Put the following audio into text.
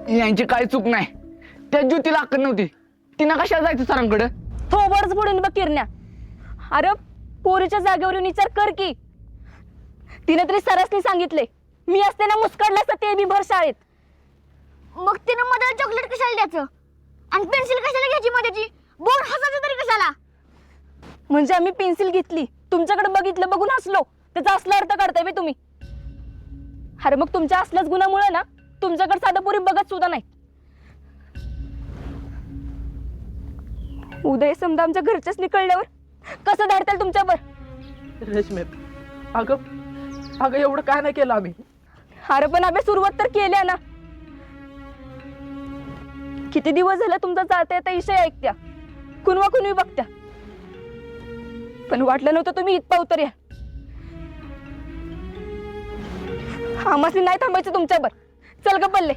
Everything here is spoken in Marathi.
यांची काही चूक नाही, त्या ज्योतीला अक्कल नव्हती, तिनं कशाला जायचं सरांकडं? थोबडच बुडून बघ किरण्या. अरे पोरीच्या जागेवर येऊन विचार कर की. तिने तरी सरसनी सांगितले, मी असते ना मुस्कडलं असतं ते बी भर शाळेत. मग तिनं मला चॉकलेट कशाला द्यायचं आणि पेन्सिल कशाला घ्यायची मध्येची? बोर्ड हसायचं तरी कशाला? म्हणजे आम्ही पेन्सिल घेतली, तुमच्याकडे बघितलं, बघून हसलो, त्याचा असला अर्थ काढताय बे तुम्ही. अरे मग तुमच्या असल्याच गुणामुळे ना तुमच्याकडे साधं पोरी बघत सुद्धा नाही. उदय समजा आमच्या घरच्याच निकळल्यावर कसं धाडताल तुमच्यावर? रेशमे, अगं एवढं काय नाही केलं आम्ही. अरे पण आम्ही सुरुवात तर केल्या ना. किती दिवस झालं तुमचा जाते आता विषय ऐकत्या, कुणवा कुणवी बघत्या, पण वाटलं नव्हतं तुम्ही इथं उतर या. आम्हाला नाही थांबायचं तुमच्यावर. चल ग पल्ले.